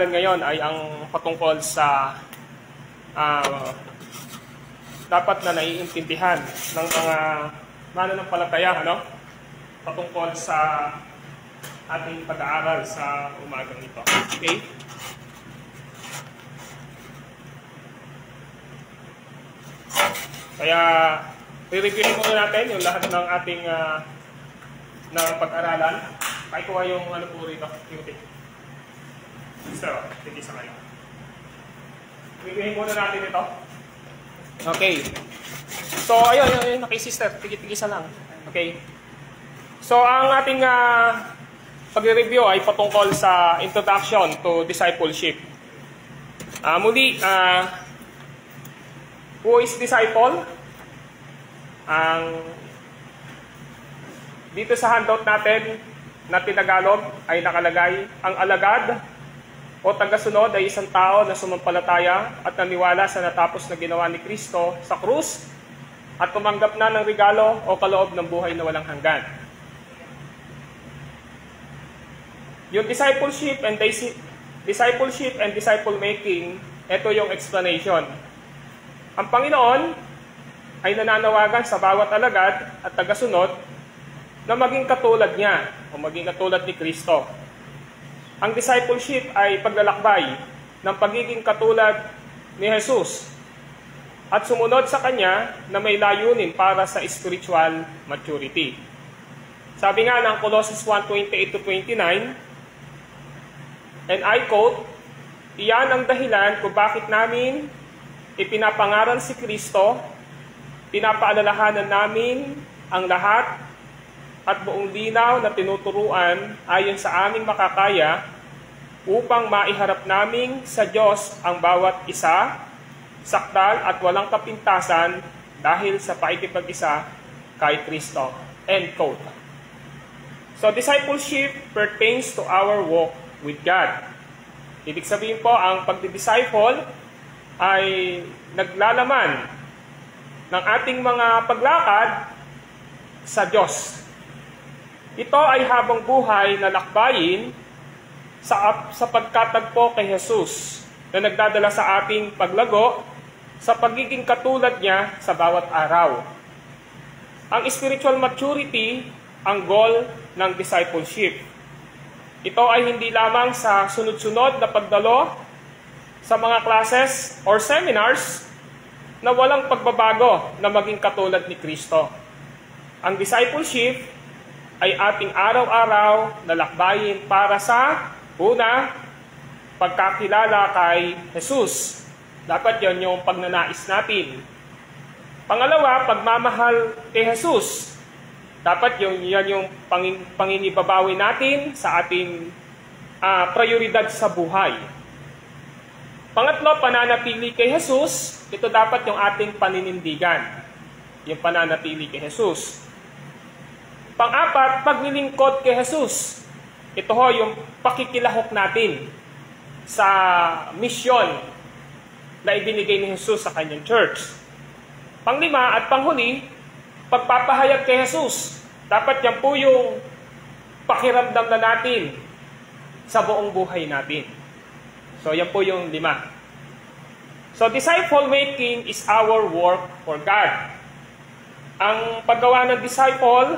pag-aaralan ngayon ay ang patungkol sa dapat na naiintindihan ng mga mananampalataya, patungkol sa ating pag-aaral sa umagang ito. Okay? Kaya, i-reviewin muna natin yung lahat ng ating ng pag-aralan. Pakikuha yung po rito, Timothy. So, hindi sa kayo. I-reviewin muna natin ito. Okay. So, ayun, nakisister. Tigit-tigisa lang. Okay. So, ang ating pag-review ay patungkol sa introduction to discipleship. Muli, who is disciple? Dito sa handout natin na tinagalog ay nakalagay, ang alagad o tagasunod ay isang tao na sumampalataya at naniwala sa natapos na ginawa ni Kristo sa krus at tumanggap na ng regalo o kaloob ng buhay na walang hanggan. Yung discipleship and disciple making, ito yung explanation. Ang Panginoon ay nananawagan sa bawat alagad at tagasunod na maging katulad niya o maging katulad ni Kristo. Ang discipleship ay paglalakbay ng pagiging katulad ni Jesus at sumunod sa Kanya na may layunin para sa spiritual maturity. Sabi nga ng Colossians 1:28-29, and I quote, "Iyan ang dahilan kung bakit namin ipinapangaral si Kristo, pinapaalalahanan namin ang lahat at buong linaw na tinuturuan ayon sa aming makakaya upang maiharap namin sa Diyos ang bawat isa, sakdal at walang kapintasan dahil sa pakikipag-isa kay Kristo." End quote. So, discipleship pertains to our walk with God. Ibig sabihin po, ang pagdidisciple ay naglalaman ng ating mga paglakad sa Diyos. Ito ay habang buhay na lakbayin sa pagkatagpo kay Jesus na nagdadala sa ating paglago sa pagiging katulad niya sa bawat araw. Ang spiritual maturity ang goal ng discipleship. Ito ay hindi lamang sa sunod-sunod na pagdalo sa mga classes or seminars na walang pagbabago na maging katulad ni Kristo. Ang discipleship ay ating araw-araw na lakbayin para sa una, pagkakilala kay Jesus. Dapat yon yung pagnanais natin. Pangalawa, pagmamahal kay Jesus. Dapat yan yung panginibabawi natin sa ating prioridad sa buhay. Pangatlo, pananatili kay Jesus. Ito dapat yung ating paninindigan. Yung pananatili kay Jesus. Pang-apat, paglilingkod kay Jesus. Ito ho yung pakikilahok natin sa misyon na ibinigay ni Jesus sa kanyang church. Panglima at panghuli, pagpapahayag kay Jesus. Dapat yan po yung pakiramdam na natin sa buong buhay natin. So, yan po yung 5. So, disciple making is our work for God. Ang paggawa ng disciple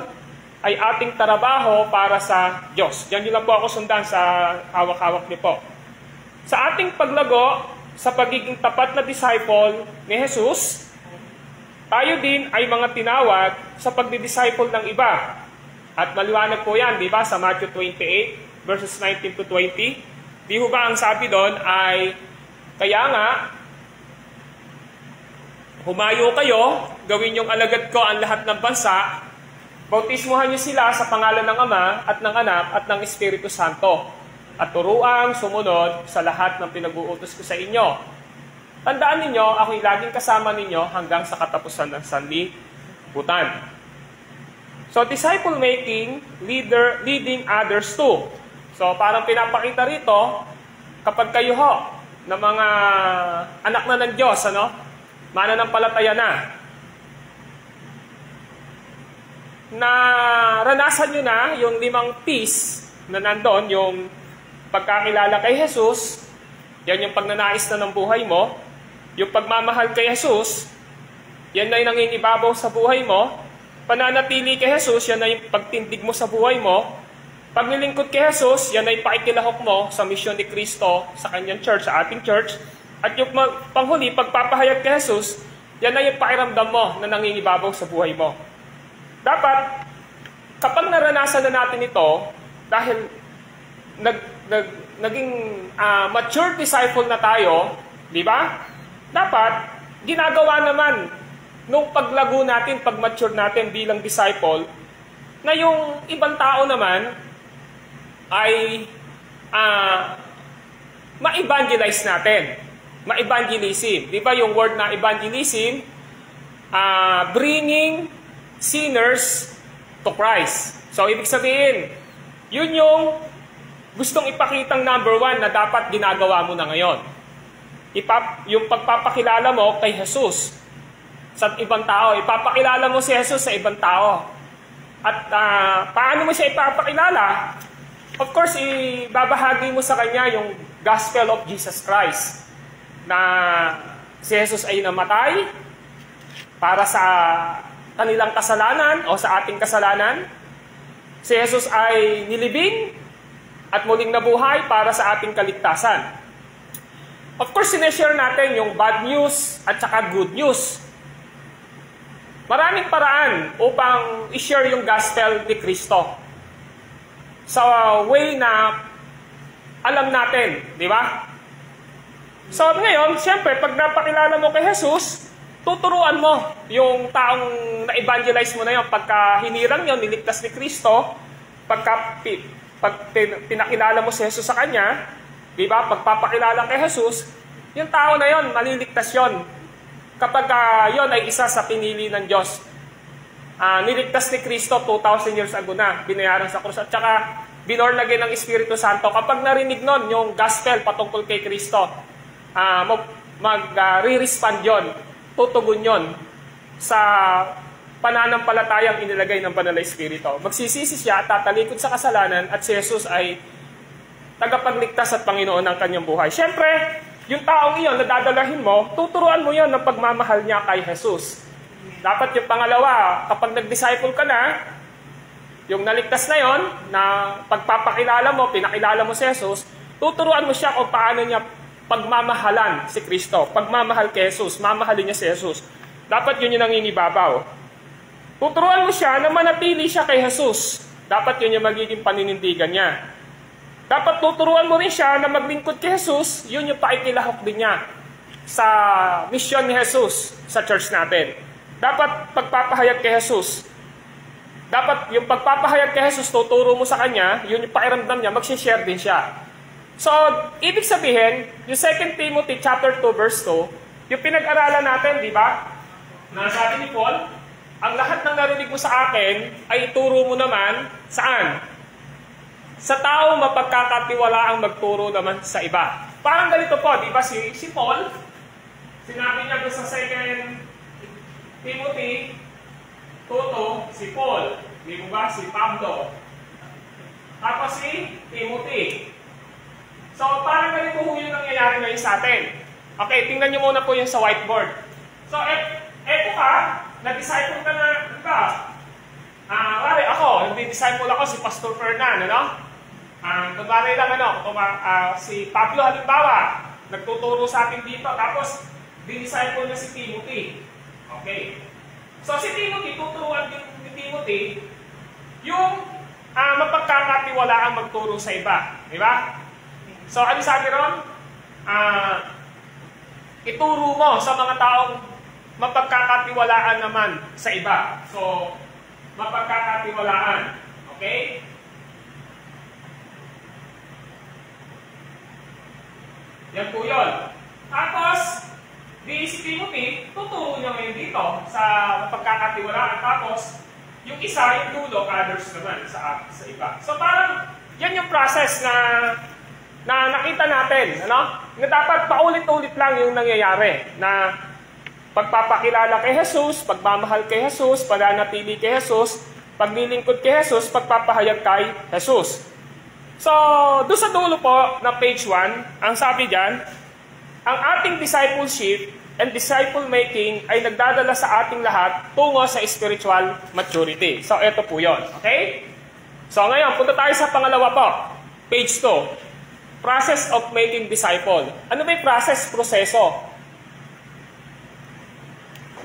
ay ating trabaho para sa Diyos. Diyan lang po ako sundan sa hawak-hawak niyo po. Sa ating paglago, sa pagiging tapat na disciple ni Jesus, tayo din ay mga tinawag sa pagdi-disciple ng iba. At maliwanag po yan, di ba, sa Matthew 28, verses 19-20. Di ho ba ang sabi doon ay, kaya nga, humayo kayo, gawin yung alagad ko ang lahat ng bansa, bautismuhan niyo sila sa pangalan ng Ama at ng Anak at ng Espiritu Santo, at turuang sumunod sa lahat ng pinag-uutos ko sa inyo. Tandaan ninyo, ako'y laging kasama ninyo hanggang sa katapusan ng sanlibutan. So, disciple making, leading others too. So, parang pinapakita rito, kapag kayo ho, na mga anak na ng Diyos, mananampalataya na ranasan nyo na yung 5 P's na nandun, yung pagkakilala kay Jesus, yan yung pagnanais na ng buhay mo. Yung pagmamahal kay Jesus, yan na yung nangingibabaw sa buhay mo. Pananatili kay Jesus, yan na yung pagtindig mo sa buhay mo. Paglilingkod kay Jesus, yan ay pakikilahok mo sa misyon ni Kristo sa kanyang church, sa ating church. At yung panghuli, pagpapahayag kay Jesus, yan na yung pakiramdam mo na nangingibabaw sa buhay mo. Dapat, kapag naranasan na natin ito, dahil naging mature disciple na tayo, di ba? Dapat, ginagawa naman nung paglago natin, pag-mature natin bilang disciple, na yung ibang tao naman ay ma-evangelize natin. Ma-evangelism. Di ba yung word na evangelism? Bringing sinners to Christ. So, ibig sabihin, yun yung gustong ipakitang number 1 na dapat ginagawa mo na ngayon. Yung pagpapakilala mo kay Jesus sa ibang tao. Ipapakilala mo si Jesus sa ibang tao. At paano mo siya ipapakilala? Of course, ibabahagi mo sa kanya yung gospel of Jesus Christ. Na si Jesus ay namatay para sa kanilang kasalanan o sa ating kasalanan. Si Jesus ay nilibing at muling nabuhay para sa ating kaligtasan. Of course, sineshare natin yung bad news at saka good news. Maraming paraan upang i-share yung gospel ni Kristo. Sa way na alam natin, di ba? So ngayon, siyempre, pag napakilala mo kay Jesus, tuturuan mo yung taong na-evangelize mo na yun. Pagka hinirang yun, niligtas ni Kristo, pag pinakilala mo si Jesus sa kanya, di ba? Pagpapakilala kay Jesus, yung tao na yun, maliligtas yun. Kapag yun ay isa sa pinili ng Diyos. Niligtas ni Kristo 2,000 years ago na, binayaran sa krus. At saka, binorn again ng Espiritu Santo. Kapag narinig nun yung gospel patungkol kay Kristo, mag-re-respond yun, tutugon yun sa pananampalatayang inilagay ng Banal na Espiritu. Magsisisi siya, tatalikod sa kasalanan, at si Jesus ay tagapagligtas at Panginoon ng kanyang buhay. Siyempre, yung taong iyon na dadalahin mo, tuturuan mo yon ng pagmamahal niya kay Jesus. Dapat yung pangalawa, kapag nag-disciple ka na, yung naligtas na yon, na pagpapakilala mo, pinakilala mo si Jesus, tuturuan mo siya kung paano niya pagmamahalan si Kristo. Pagmamahal kay Jesus, mamahalin niya si Jesus. Dapat yun yung nangingibabaw. Tuturuan mo siya na manatili siya kay Jesus. Dapat yun yung magiging paninindigan niya. Dapat tuturuan mo rin siya na maglingkod kay Jesus, yun yung paikilahok din niya sa mission ni Jesus sa church natin. Dapat pagpapahayag kay Jesus. Dapat yung pagpapahayag kay Jesus, tuturo mo sa kanya, yun yung pakiramdam niya, magsishare din siya. So, ibig sabihin, yung 2 Timothy chapter 2 verse 2, yung pinag-aralan natin, di ba? Na sabi ni Paul, ang lahat ng narinig mo sa akin ay ituro mo naman saan? Sa tao mapagkakatiwala ang magturo naman sa iba. Parang ganito po, di ba si Paul, sinabi niya doon sa 2 Timothy 2:2, si Paul, di mo ba? Si Pablo. Tapos si Timothy. So, parang ganito po yung nangyayari ngayon sa atin. Okay, tingnan nyo muna po yung sa whiteboard. So, eto ka, na-disciple ka na, diba? Pare, ako, nag-disciple ako si Pastor Fernan, ano? Kunwari lang, si Pablo, halimbawa, nagtuturo sa atin dito, tapos, di-disciple na si Timothy. Okay. So, si Timothy, tuturuan din ni Timothy, yung mapagkakatiwalaang magturo sa iba. Di ba? So, ano sabi ron? Ituro mo sa mga taong mapagkakatiwalaan naman sa iba. So, mapagkakatiwalaan. Okay? Yan po yun. Tapos, si Timothy, tuturo niya ngayon dito sa mapagkakatiwalaan. Tapos, yung isa, yung dulo, others naman sa iba. So, parang, yan yung process na nakita natin, ano? Na dapat paulit-ulit lang yung nangyayari na pagpapakilala kay Jesus, pagmamahal kay Jesus, pananatili kay Jesus, paglilingkod kay Jesus, pagpapahayag kay Jesus. So, doon sa dulo po ng page 1, ang sabi diyan, ang ating discipleship and disciple making ay nagdadala sa ating lahat tungo sa spiritual maturity. So, ito po yun. Okay? So, ngayon, punta tayo sa pangalawa po. Page 2. Process of making disciple. Ano ba yung process? Proseso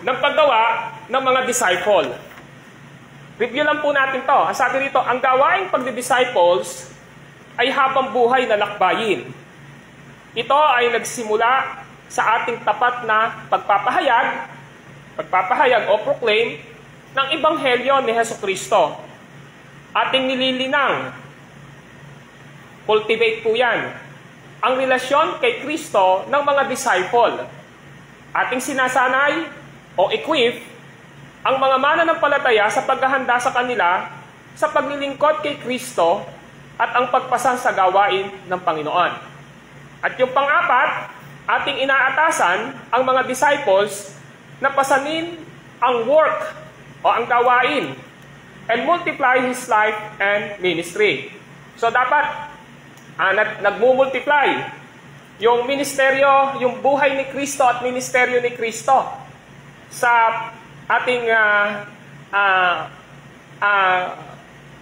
ng paggawa ng mga disciple. Review lang po natin to. Ang sabi rito, ang gawaing pagdi-disciples ay habang buhay na lakbayin. Ito ay nagsimula sa ating tapat na pagpapahayag o proclaim ng Ebanghelyo ni Hesukristo. Ating nililinang. Cultivate po yan. Ang relasyon kay Kristo ng mga disciple. Ating sinasanay o equip ang mga mananampalataya sa paghahanda sa kanila sa paglilingkod kay Kristo at ang pagpasan sa gawain ng Panginoon. At yung pang-apat, ating inaatasan ang mga disciples na pasanin ang work o ang gawain and multiply His life and ministry. So dapat nagmumultiply yung ministeryo, yung buhay ni Kristo at ministeryo ni Kristo sa ating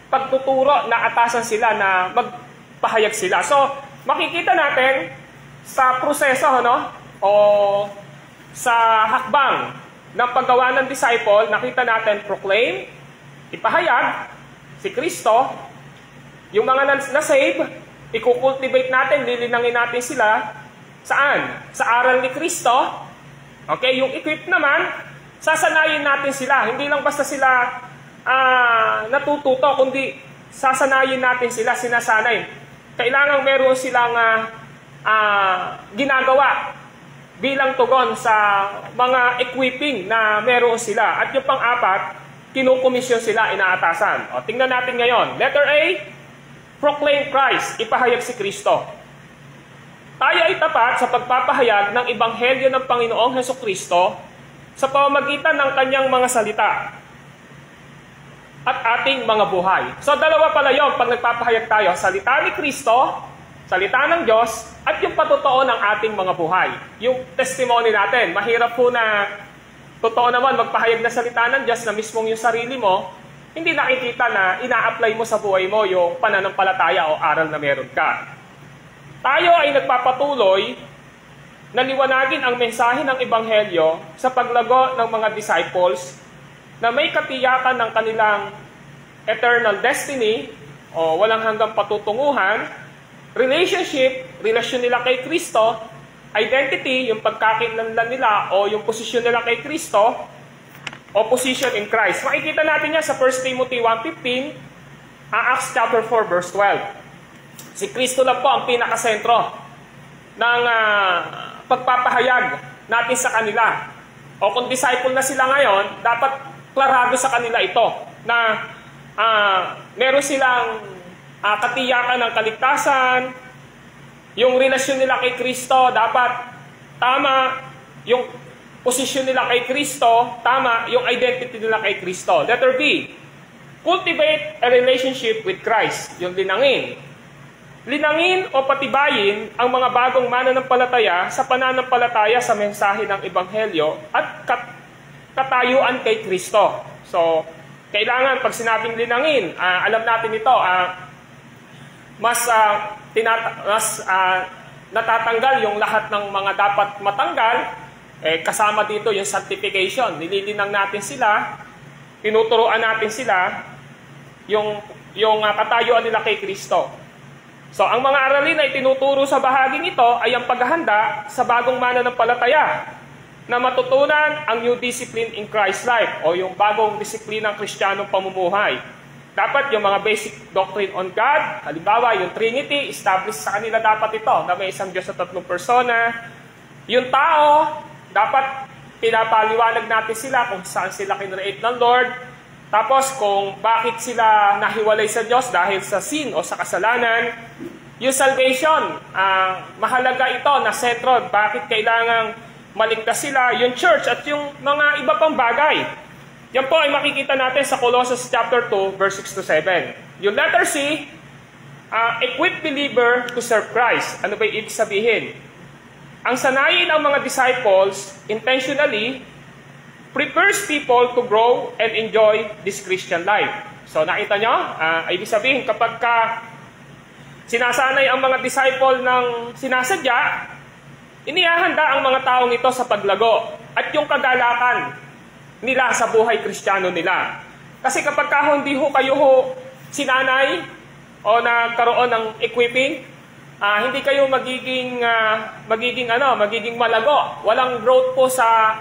pagtuturo na atasan sila na magpahayag sila. So, makikita natin sa proseso, o sa hakbang ng paggawa ng disciple, nakita natin proclaim, ipahayag si Kristo, yung mga na-save, i-cultivate natin, lilinangin natin sila, saan? Sa aral ni Kristo. Okay, yung equip naman, sasanayin natin sila. Hindi lang basta sila natututo, kundi sasanayin natin sila, sinasanay. Kailangan meron silang ginagawa bilang tugon sa mga equipping na meron sila. At yung pang-apat, kinukomisyon sila, inaatasan. O, tingnan natin ngayon. Letter A, proclaim Christ, ipahayag si Kristo. Tayo ay tapat sa pagpapahayag ng Ebanghelyo ng Panginoong Hesukristo sa pamamagitan ng kanyang mga salita at ating mga buhay. So, dalawa pala yun pag nagpapahayag tayo. Salita ni Kristo, salita ng Diyos, at yung patotoo ng ating mga buhay. Yung testimony natin. Mahirap po na totoo naman magpahayag na salita ng Diyos na mismong yung sarili mo, hindi nakikita na ina-apply mo sa buhay mo yung pananampalataya o aral na meron ka. Tayo ay nagpapatuloy na liwanagin ang mensahe ng Ebanghelyo sa paglago ng mga disciples na may katiyakan ng kanilang eternal destiny o walang hanggang patutunguhan, relasyon nila kay Kristo, identity, yung pagkakilanlan nila o yung posisyon nila kay Kristo, o position in Christ. Makikita natin yan sa 1 Timothy 1:15, Acts chapter 4 verse 12. Si Kristo lang po ang pinakasentro ng pagpapahayag natin sa kanila. O kung disciple na sila ngayon, dapat klarado sa kanila ito na meron silang katiyakan ng kaligtasan, yung relasyon nila kay Kristo, dapat tama, yung posisyon nila kay Kristo, tama, yung identity nila kay Kristo. Letter B, cultivate a relationship with Christ, yung linangin. Linangin o patibayin ang mga bagong mananampalataya sa pananampalataya sa mensahe ng Ebanghelyo at katayuan kay Kristo. So, kailangan pag sinabing linangin, alam natin ito, mas natatanggal yung lahat ng mga dapat matanggal, kasama dito yung sanctification. Nililinang natin sila, tinuturoan natin sila, yung katayuan nila kay Kristo. So, ang mga aralin na itinuturo sa bahaging ito ay ang paghahanda sa bagong mananampalataya na matutunan ang new discipline in Christ's life o yung bagong disiplinang Kristiyanong pamumuhay. Dapat yung mga basic doctrine on God, halimbawa yung Trinity, established sa kanila dapat ito na may isang Diyos sa tatlong persona. Yung tao, dapat pinapaliwanag natin sila kung saan sila kinreate ng Lord. Tapos kung bakit sila nahiwalay sa Diyos dahil sa sin o sa kasalanan. Yung salvation, mahalaga ito na sentro. Bakit kailangang maligtas sila? Yung church at yung mga iba pang bagay. Yan po ay makikita natin sa Colossus chapter 2, verse 6 to 7. Yung letter C, equip believer to serve Christ. Ano ba yung ibig sabihin? Ang sanayin ng mga disciples intentionally prepares people to grow and enjoy this Christian life. So nakita nyo? Ibig sabihin, kapag sinasanay ang mga disciple ng sinasadya, inihahanda ang mga taong ito sa paglago at yung kagalakan nila sa buhay Kristiyano nila. Kasi kapag hindi kayo sinanay o nagkaroon ng equipping, hindi kayo magiging malago. Walang growth po sa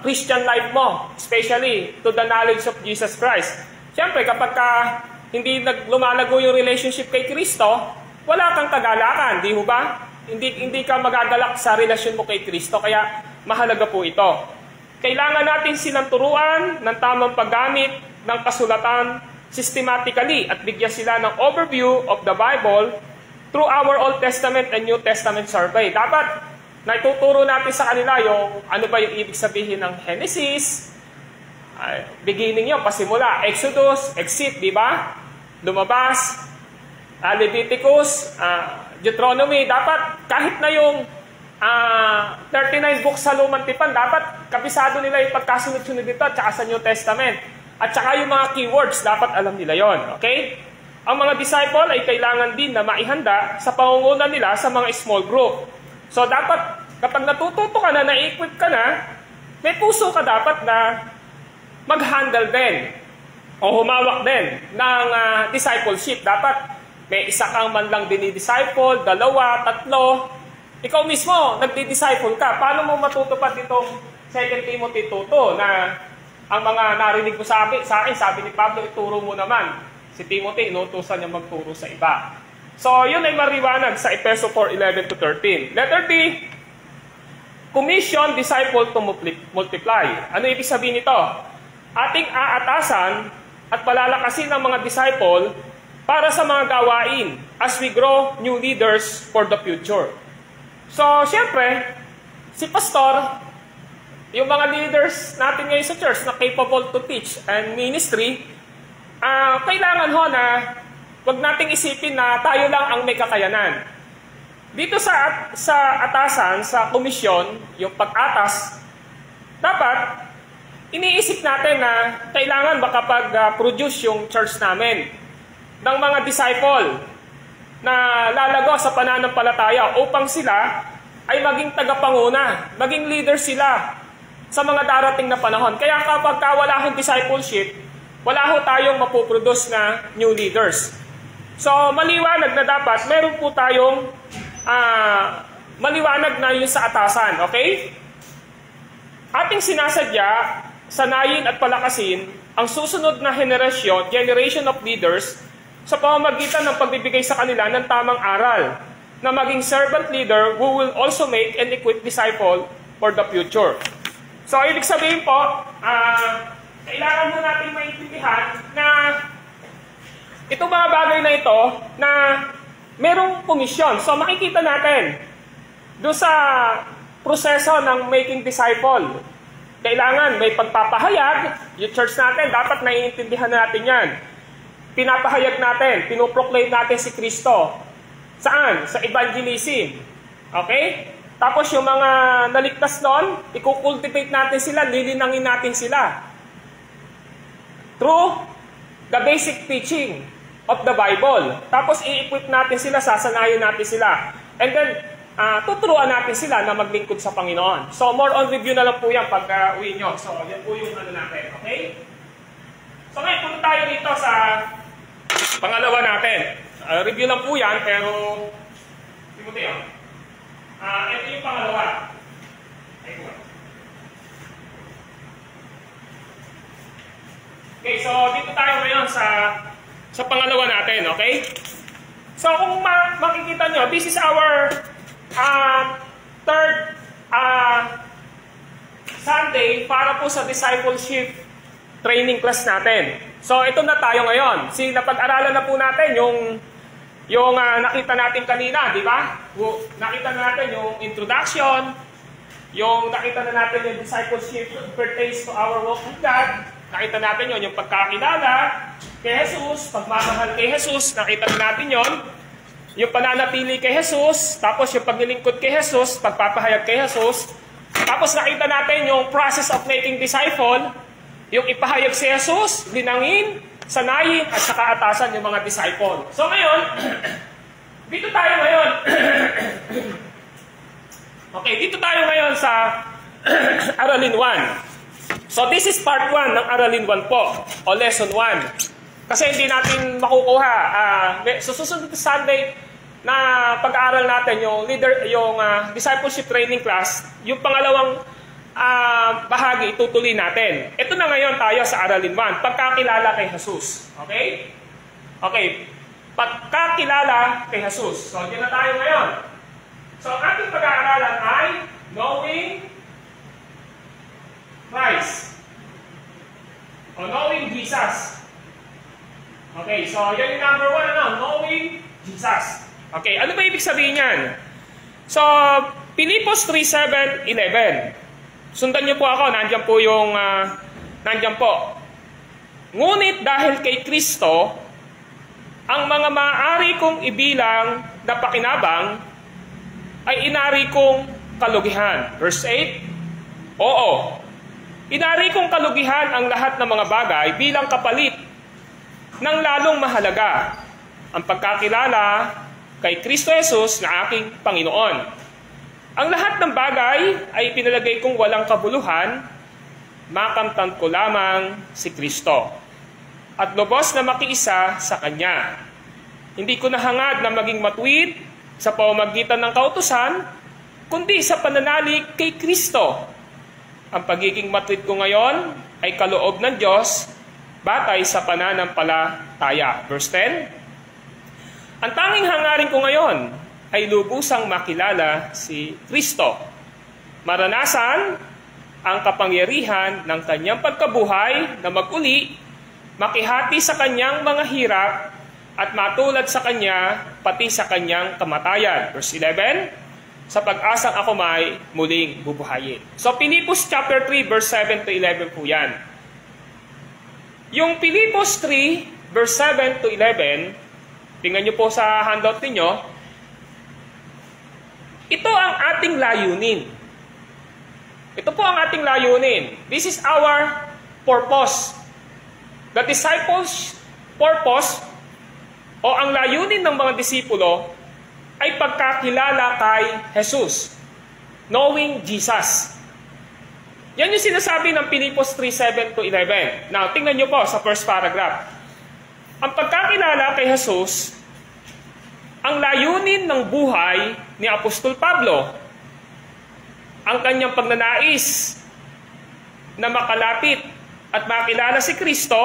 Christian life mo, especially to the knowledge of Jesus Christ. Siyempre, kapag hindi lumalago yung relationship kay Kristo, wala kang kagalakan, di ba? Hindi ka magagalak sa relasyon mo kay Kristo, kaya mahalaga po ito. Kailangan natin silang turuan ng tamang paggamit ng kasulatan systematically at bigyan sila ng overview of the Bible through our Old Testament and New Testament survey. Dapat naituturo natin sa kanila yung ano ba yung ibig sabihin ng Genesis, beginning yun, pasimula, Exodus, exit, di ba? Lumabas, Leviticus, Deuteronomy. Dapat kahit na yung 39 books sa Lumang Tipan, dapat kabisado nila yung pagkasunod-sunod dito at saka sa New Testament. At saka yung mga keywords, dapat alam nila yon. Okay? Ang mga disciple ay kailangan din na maihanda sa pangunguna nila sa mga small group. So dapat, kapag natututo ka na, na-equip ka na, may puso ka dapat na mag-handle din o humawak din ng discipleship. Dapat may isa kang man lang dinidisciple, 2, 3. Ikaw mismo, nagdi-disciple ka. Paano mo matutupad itong 2 Timothy 2 na ang mga narinig mo sa akin, sabi ni Pablo, ituro mo naman. Si Timothy, inutusan niya magturo sa iba. So, yun ay mariwanag sa Efeso 4:11-13. Letter D, commission disciple to multiply. Ano ibig sabihin nito? Ating aatasan at palalakasin ng mga disciple para sa mga gawain as we grow new leaders for the future. So, siyempre, si pastor, yung mga leaders natin ngayon sa church na capable to teach and ministry, kailangan na wag nating isipin na tayo lang ang may kakayanan. Dito sa atasan, sa komisyon, yung pag-atas, dapat iniisip natin na kailangan makapag-produce yung church namin ng mga disciple na lalago sa pananampalataya upang sila ay maging tagapanguna, maging leader sila sa mga darating na panahon. Kaya kapag wala akong discipleship, wala ho tayong mapuproduce na new leaders. So, maliwanag na dapat, meron po tayong maliwanag na yun sa atasan, okay? Ating sinasadya, sanayin at palakasin ang susunod na generation of leaders sa pamamagitan ng pagbibigay sa kanila ng tamang aral na maging servant leader who will also make and equip disciple for the future. So, ibig sabihin po, kailangan mo natin maintindihan na itong mga bagay na ito na merong komisyon. So, makikita natin doon sa proseso ng making disciple. Kailangan may pagpapahayag. Yung church natin, dapat naiintindihan natin yan. Pinapahayag natin, pinoproclaim natin si Kristo. Saan? Sa evangelism. Okay? Tapos yung mga naligtas doon, ikukultivate natin sila, lilinangin natin sila. Through the basic teaching of the Bible. Tapos i-equip natin sila, sasanayin natin sila. And then, tuturuan natin sila na maglingkod sa Panginoon. So, more on review na lang po yan pag uwi nyo. So, yan po yung ano natin. Okay? So, ngayon, punta tayo dito sa pangalawa natin. Review lang po yan, pero Timoteo. Ito yung pangalawa. Okay, so dito tayo ngayon sa pangalawa natin, okay? So kung makikita nyo, this is our third Sunday para po sa discipleship training class natin. So ito na tayo ngayon. Napag-aralan na po natin yung nakita natin kanina, di ba? Nakita na natin yung introduction, yung nakita na natin yung discipleship pertains to our walk with God, nakita natin yung pagkakilala, kay Jesus, pagmamahal kay Jesus, nakita natin yon. Yung pananatili kay Jesus, tapos yung paglilingkod kay Jesus, pagpapahayag kay Jesus. Tapos nakita natin yung process of making disciple, yung ipahayag si Jesus, linangin, sanayin, at saka atasan yung mga disciple. So ngayon, dito tayo ngayon. Okay, dito tayo ngayon sa Aralin 1. So this is part 1 ng Aralin 1 po, o lesson 1. Kasi hindi natin makukuha. So susunod na Sunday na pag-aaral natin yung discipleship training class, yung pangalawang bahagi itutuloy natin. Ito na ngayon tayo sa Aralin 1, pagkakilala kay Jesus. Okay? Okay, pagkakilala kay Jesus. So diyan na tayo ngayon. So ang ating pag-aaralan ay knowing Christ. O knowing Jesus. Okay, so yan yung number 1, knowing Jesus. Okay, ano ba ibig sabihin yan? So, Pilipos 3:7-11. Sundan niyo po ako, nandiyan po yung, nandiyan po. Ngunit dahil kay Kristo, ang mga maaari kong ibilang na pakinabang ay inari kong kalugihan. Verse 8, oo, inari kong kalugihan ang lahat ng mga bagay bilang kapalit ng lalong mahalaga, ang pagkakilala kay Kristo Jesus na aking Panginoon. Ang lahat ng bagay ay pinalagay kong walang kabuluhan, makamtan ko lamang si Kristo at lubos na makiisa sa Kanya. Hindi ko nahangad na maging matuwid sa pamamagitan ng kautusan, kundi sa pananalig kay Kristo. Ang pagiging matuwid ko ngayon ay kaloob ng Diyos batay sa pananampalataya. Verse 10, ang tanging hangarin ko ngayon ay lubusang makilala si Kristo. Maranasan ang kapangyarihan ng Kanyang pagkabuhay na maguli, makihati sa Kanyang mga hirap, at matulad sa Kanya pati sa Kanyang kamatayan. Verse 11, sa pag-asang ako may muling bubuhayin. So Pilipos chapter 3 verse 7-11 po yan. Yung Pilipos 3 verse 7-11, tingnan nyo po sa handout ninyo, ito ang ating layunin. Ito po ang ating layunin. This is our purpose. The disciples' purpose o ang layunin ng mga disipulo ay pagkakilala kay Jesus. Knowing Jesus. Yan yung sinasabi ng Pilipos 3:7-11. Now, tingnan nyo po sa first paragraph. Ang pagkakilala kay Jesus, ang layunin ng buhay ni Apostol Pablo, ang kanyang pagnanais na makalapit at makilala si Kristo,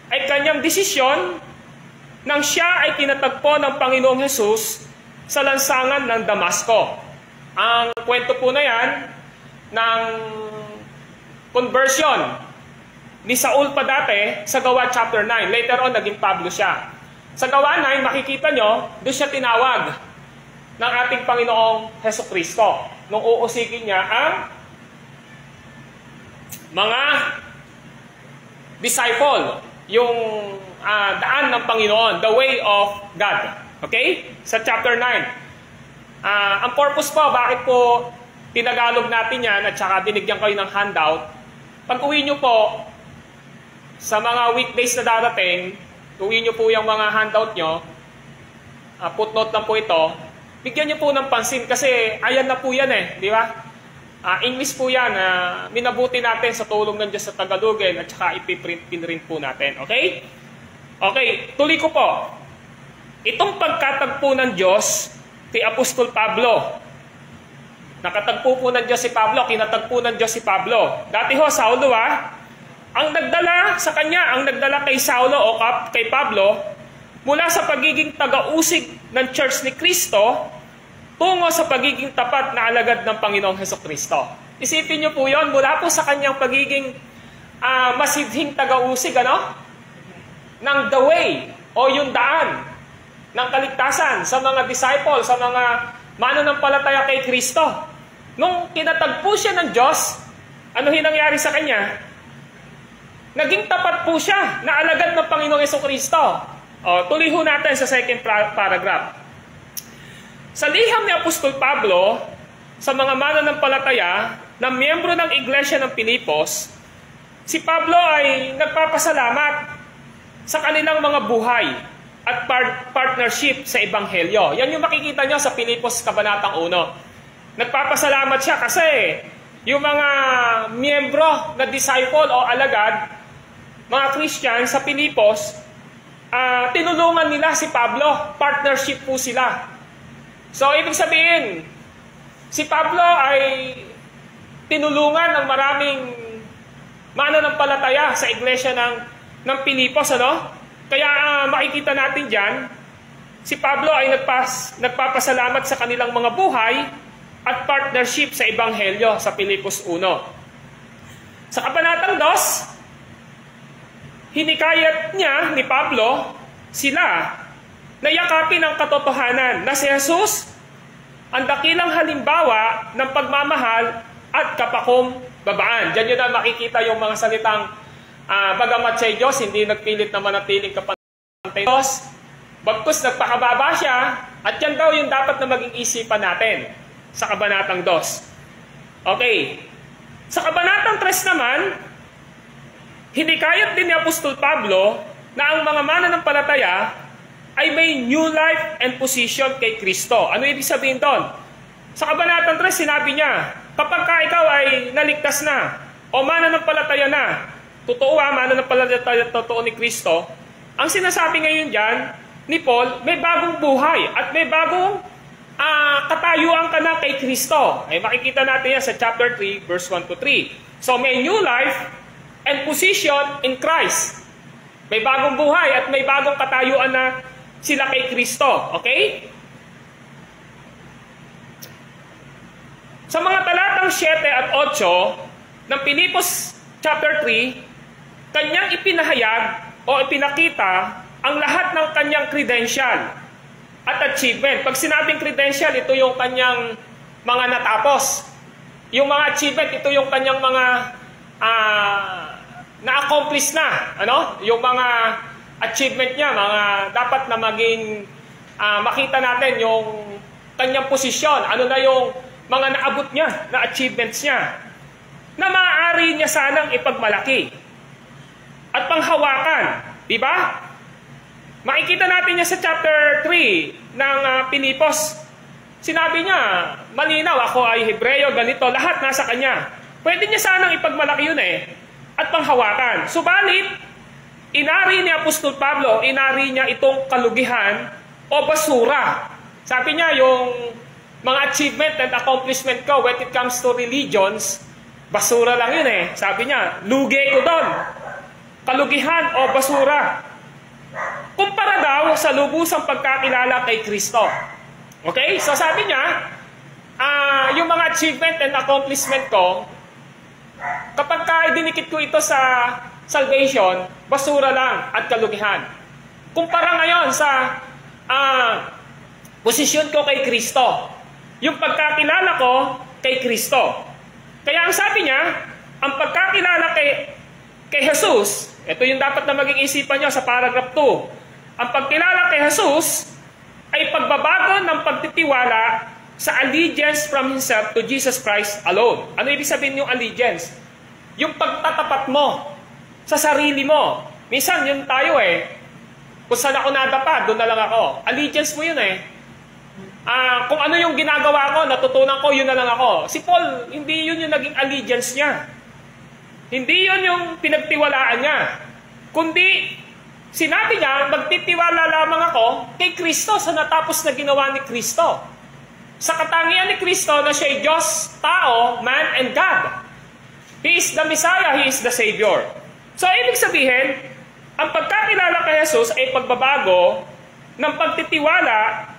ay kanyang desisyon nang siya ay tinatagpo ng Panginoong Jesus sa lansangan ng Damasco. Ang kwento po na yan ng conversion ni Saul pa dati sa Gawa chapter 9. Later on, naging Pablo siya. Sa Gawa 9, makikita nyo, doon siya tinawag ng ating Panginoong Hesukristo nung uusigin niya ang mga disciple, yung daan ng Panginoon, the way of God. Okay? Sa chapter 9. Ang purpose po, bakit po tinagalog natin yan at saka binigyan kayo ng handout, pag uwi nyo po, sa mga weekdays na darating, uwi nyo po yung mga handout nyo, footnote lang po ito, bigyan nyo po ng pansin kasi ayan na po yan di ba? English po yan, minabuti natin sa tulong ng Diyos sa Tagalogin at saka ipiprint rin po natin. Okay? Okay, tuloy ko po. Itong pagkatagpo ng Diyos kay Apostol Pablo, nakatagpo po ng Diyos si Pablo, kinatagpo ng Diyos si Pablo. Dati ho, Saulo ang nagdala sa kanya, ang nagdala kay Saulo o kay Pablo, mula sa pagiging taga-usig ng Church ni Kristo, tungo sa pagiging tapat na alagad ng Panginoong Hesukristo. Isipin niyo po yon, mula po sa kanyang pagiging masidhing taga-usig, ng the way, o yung daan, ng kaligtasan sa mga disciple, sa mga mananampalataya kay Kristo. Nung kinatagpo siya ng Diyos, ano hinangyari sa kanya? naging tapat po siya na alagad ng Panginoong Jesucristo. Tuloy ho natin sa second paragraph. Sa liham ni Apostol Pablo sa mga mananampalataya na miyembro ng Iglesia ng Pilipos, si Pablo ay nagpapasalamat sa kanilang mga buhay at partnership sa Ebanghelyo. Yan yung makikita nyo sa Pilipos Kabanatang 1. Nagpapasalamat siya kasi yung mga miyembro na disciple o alagad, mga Christian sa Pilipos, tinulungan nila si Pablo. Partnership po sila. So, ibig sabihin, si Pablo ay tinulungan ng maraming mananampalataya sa iglesia ng Pilipos, ano? Kaya makikita natin dyan, si Pablo ay nagpapasalamat sa kanilang mga buhay at partnership sa Ebanghelyo sa Pilipos 1. Sa Kabanatang 2, hinikayat niya ni Pablo sila na yakapin ang katotohanan na si Jesus ang dakilang halimbawa ng pagmamahal at kapakumbabaan. Diyan yun na makikita yung mga salitang bagamat siya Diyos, hindi nagpilit na manatiling kapantay Diyos, bagkus nagpakababa siya, at yan daw yung dapat na maging isipan natin sa Kabanatang 2. Okay. Sa Kabanatang 3 naman, hinikayat din ni Apostol Pablo na ang mga mananampalataya ay may new life and position kay Kristo. Ano ibig sabihin doon? Sa Kabanatang 3, sinabi niya, kapag ka ikaw ay naligtas na o mananampalataya na, totoo mananampalataya totoo ni Kristo, ang sinasabi ngayon dyan ni Paul, may bagong buhay at may bagong katayuan ka na kay Kristo. Ay makikita natin yan sa chapter 3, verse 1 to 3. So may new life and position in Christ. May bagong buhay at may bagong katayuan na sila kay Kristo. Okay? Sa mga talatang 7 at 8 ng Pilipos chapter 3, kanyang ipinahayag o ipinakita ang lahat ng kanyang credential at achievement. Pag sinabing credential, ito yung kanyang mga natapos. Yung mga achievement, ito yung kanyang mga na-accomplish na. Ano? Yung mga achievement niya, mga dapat na maging makita natin yung kanyang posisyon. Ano na yung mga naabot niya, na achievements niya, na maaari niya sanang ipagmalaki at panghawakan. Diba? Makikita natin niya sa chapter 3 ng Pilipos. Sinabi niya, malinaw, ako ay Hebreo, ganito, lahat nasa kanya. Pwede niya sanang ipagmalaki yun at panghawakan. Subalit, inari ni Apostol Pablo, inari niya itong kalugihan o basura. Sabi niya, yung mga achievement and accomplishment ko when it comes to religions, basura lang yun Sabi niya, lugi ko doon. Kalugihan o basura. Kumpara daw sa lubusang pagkakilala kay Kristo. Okay? So sabi niya, yung mga achievement and accomplishment ko, kapag dinikit ko ito sa salvation, basura lang at kalugihan. Kumpara ngayon sa posisyon ko kay Kristo. Yung pagkakilala ko kay Kristo. Kaya ang sabi niya, ang pagkakilala kay Jesus, ito yung dapat na maging isipan niyo sa paragraph 2. Ang pagkilala kay Jesus ay pagbabago ng pagtitiwala sa allegiance from Himself to Jesus Christ alone. Ano ibig sabihin yung allegiance? Yung pagtatapat mo sa sarili mo. Minsan yun tayo kung saan ako nadapa, doon na lang ako. Allegiance mo yun kung ano yung ginagawa ko, natutunan ko, yun na lang ako. Si Paul, hindi yun yung naging allegiance niya. Hindi yun yung pinagtiwalaan niya. Kundi, sinabi niya, magtitiwala lamang ako kay Kristo sa natapos na ginawa ni Kristo. Sa katangian ni Kristo na siya ay Diyos, tao, man, and God. He is the Messiah, He is the Savior. So, ibig sabihin, ang pagkakilala kay Jesus ay pagbabago ng pagtitiwala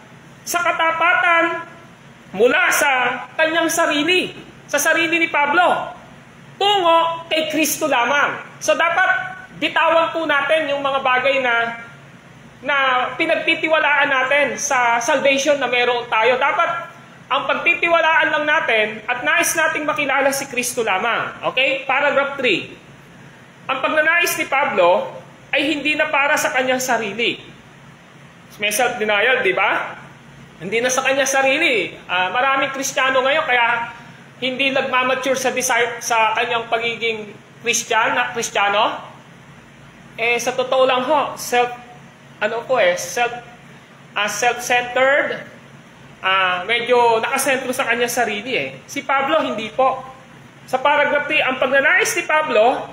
sa katapatan mula sa kanyang sarili, sa sarili ni Pablo, tungo kay Kristo lamang. So dapat bitawan po natin yung mga bagay na pinagtitiwalaan natin sa salvation na meron tayo. Dapat ang pagtitiwalaan lang natin at nais nating makilala si Kristo lamang. Okay? Paragraph 3. ang pagnanais ni Pablo ay hindi na para sa kanyang sarili. May self-denial, di ba? Hindi na sa kanyang sarili. Maraming Kristiyano ngayon, kaya hindi nagmamature sa kanyang pagiging Kristiyano. Sa totoo lang ho, self-centered, medyo nakasentro sa kanyang sarili. Si Pablo, hindi po. Sa paragraph 3, ang pagnanais ni Pablo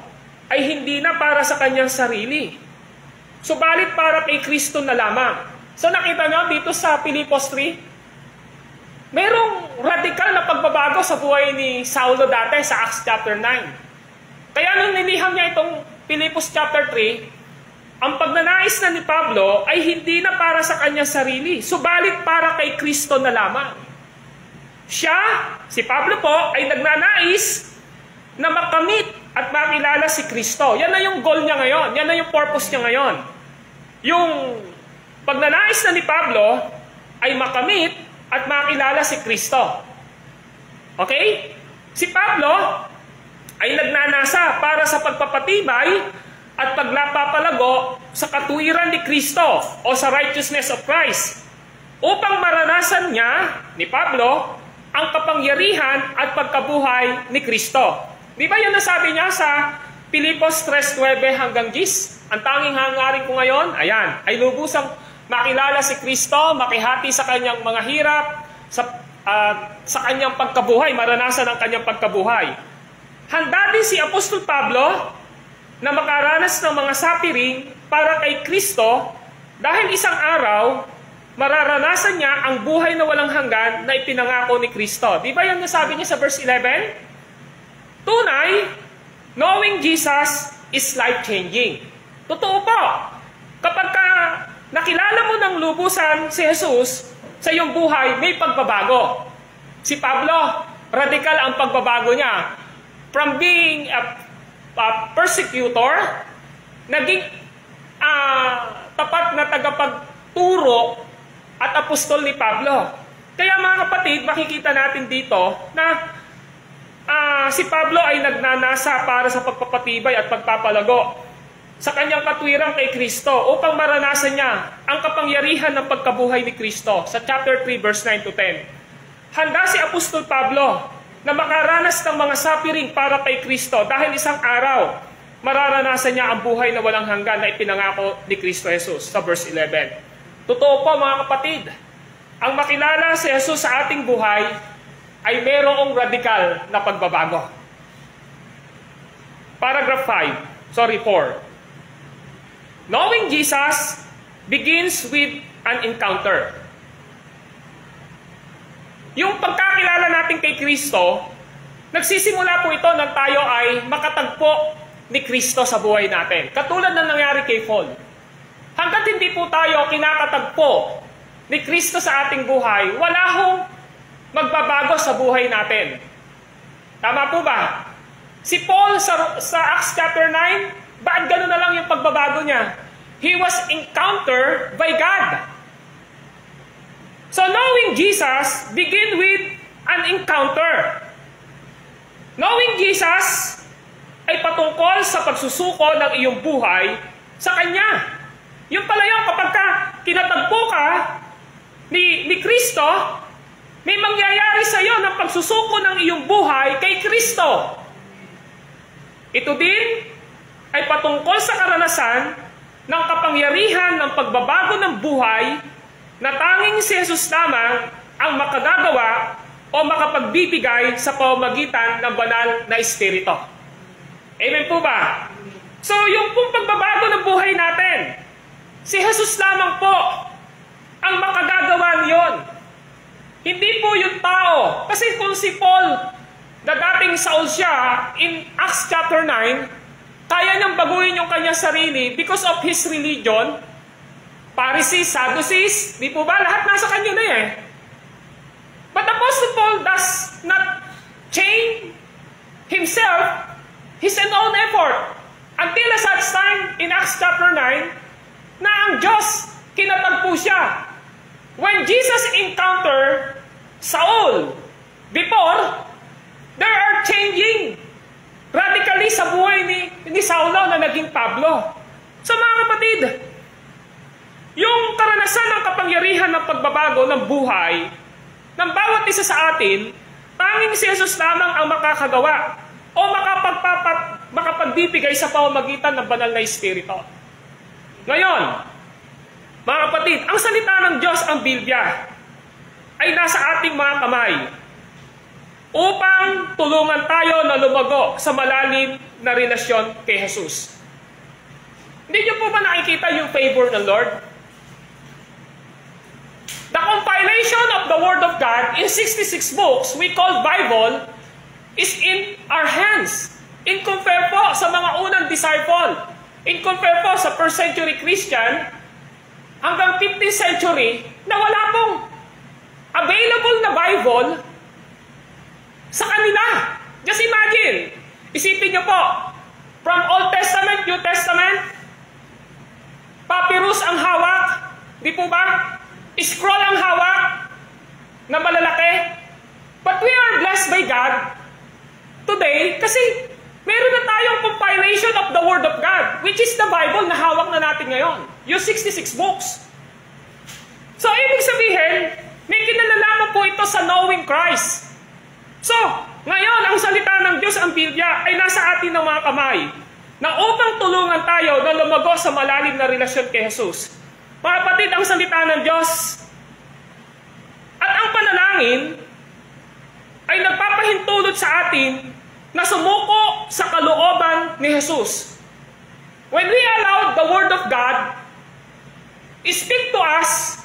ay hindi na para sa kanyang sarili. Subalit para kay Kristo na lamang. So nakita nyo dito sa Pilipos 3, merong radikal na pagbabago sa buhay ni Saulo dati sa Acts chapter 9. Kaya nung niliham niya itong Pilipos chapter 3, ang pagnanais na ni Pablo ay hindi na para sa kanyang sarili, subalit para kay Kristo na lamang. Siya, si Pablo po, ay nagnanais na makamit at makilala si Kristo. Yan na yung goal niya ngayon. Yan na yung purpose niya ngayon. Yung pagnanais na ni Pablo ay makamit at makilala si Kristo. Okay? Si Pablo ay nagnanasa para sa pagpapatibay at pagpapalago sa katuwiran ni Kristo o sa righteousness of Christ upang maranasan niya, ni Pablo, ang kapangyarihan at pagkabuhay ni Kristo. Di ba yun nasabi niya sa Pilipos 3:9 hanggang 10? Ang tanging hangarin ko ngayon, ayan, ay lubusang makilala si Kristo, makihati sa kanyang mga hirap, sa kanyang pagkabuhay, maranasan ang kanyang pagkabuhay. Handa din si Apostol Pablo na makaranas ng mga suffering para kay Kristo dahil isang araw, mararanasan niya ang buhay na walang hanggan na ipinangako ni Kristo. Di ba yan nasabi niya sa verse 11? Tunay, knowing Jesus is life-changing. Totoo po. Kapag nakilala mo ng lubusan si Jesus sa iyong buhay, may pagbabago. Si Pablo, radikal ang pagbabago niya. From being a persecutor, naging tapat na tagapagturo at apostol ni Pablo. Kaya mga kapatid, makikita natin dito na si Pablo ay nagnanasa para sa pagpapatibay at pagpapalago sa kanyang katwirang kay Kristo upang maranasan niya ang kapangyarihan ng pagkabuhay ni Kristo sa chapter 3 verse 9 to 10. Handa si Apostol Pablo na makaranas ng mga suffering para kay Kristo dahil isang araw mararanasan niya ang buhay na walang hanggan na ipinangako ni Kristo Jesus sa verse 11. Totoo po mga kapatid, ang makilala si Jesus sa ating buhay ay mayroong radikal na pagbabago. Paragraph 4. Knowing Jesus begins with an encounter. Yung pagkakilala natin kay Kristo, nagsisimula po ito nang tayo ay makatagpo ni Kristo sa buhay natin. Katulad ng nangyari kay Paul. Hanggat hindi po tayo kinakatagpo ni Kristo sa ating buhay, wala hong magbabago sa buhay natin. Tama po ba? Si Paul sa Acts chapter 9, bakit gano'n na lang yung pagbabago niya? He was encountered by God. So knowing Jesus begin with an encounter. Knowing Jesus ay patungkol sa pagsusuko ng iyong buhay sa Kanya. Yung pala yung kapag kinatagpo ka ni Kristo, may mangyayari sa iyo ng pagsusuko ng iyong buhay kay Kristo. Ito din ay patungkol sa karanasan ng kapangyarihan ng pagbabago ng buhay na tanging si Jesus lamang ang makagagawa o makapagbibigay sa pamamagitan ng banal na Espiritu. Amen po ba? So yung pong pagbabago ng buhay natin, si Jesus lamang po ang makagagawa niyon. Hindi po yung tao. Kasi kung si Paul, na dating Saul siya, in Acts chapter 9, kaya niyang baguhin yung kanyang sarili because of his religion. Pharisees, Sadducees, di po ba? Lahat nasa kanya na eh. But Apostle Paul does not change himself, his own effort. Until such time in Acts chapter 9, na ang Diyos kinatagpo siya. When Jesus encountered Saul, before, there are changing radically sa buhay ni Saulo na naging Pablo. So mga kapatid, yung karanasan ng kapangyarihan ng pagbabago ng buhay ng bawat isa sa atin, tanging si Jesus lamang ang makakagawa o makapagbibigay sa pamamagitan ng banal na Espiritu. Ngayon, mga kapatid, ang salita ng Diyos, ang Biblia, ay nasa ating mga kamay upang tulungan tayo na lumago sa malalim na relasyon kay Jesus. Hindi niyo po ba nakikita yung favor ng Lord? The compilation of the Word of God in 66 books we call Bible is in our hands. In compare po sa mga unang disciple, in compare po sa first century Christian, hanggang 15th century, na wala pong available na Bible sa kanila. Just imagine, isipin niyo po, from Old Testament, New Testament, papyrus ang hawak, di po ba? Scroll ang hawak na malalaki. But we are blessed by God today kasi meron na tayong compilation of the Word of God, which is the Bible na hawak na natin ngayon. Yung 66 books. So, ibig sabihin, may kinalalaman po ito sa knowing Christ. So, ngayon, ang salita ng Diyos, ang Biblia, ay nasa atin ng mga kamay na upang tulungan tayo na lumago sa malalim na relasyon kay Jesus. Mga kapatid, ang salita ng Diyos at ang panalangin ay nagpapahintulot sa atin na sumuko sa kalooban ni Jesus. When we allow the Word of God speak to us,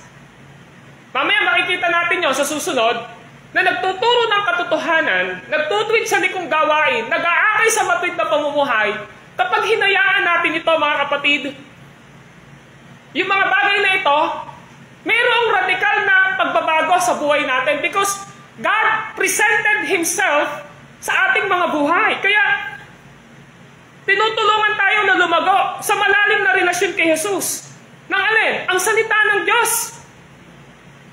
mamaya makikita natin yun sa susunod, na nagtuturo ng katotohanan, nagtutuwid sa likong gawain, nag-aakay sa matuwid na pamumuhay, kapag hinayaan natin ito, mga kapatid, yung mga bagay na ito, mayroong radikal na pagbabago sa buhay natin because God presented Himself sa ating mga buhay. Kaya, tinutulungan tayo na lumago sa malalim na relasyon kay Jesus. Nang alin? Ang salita ng Diyos.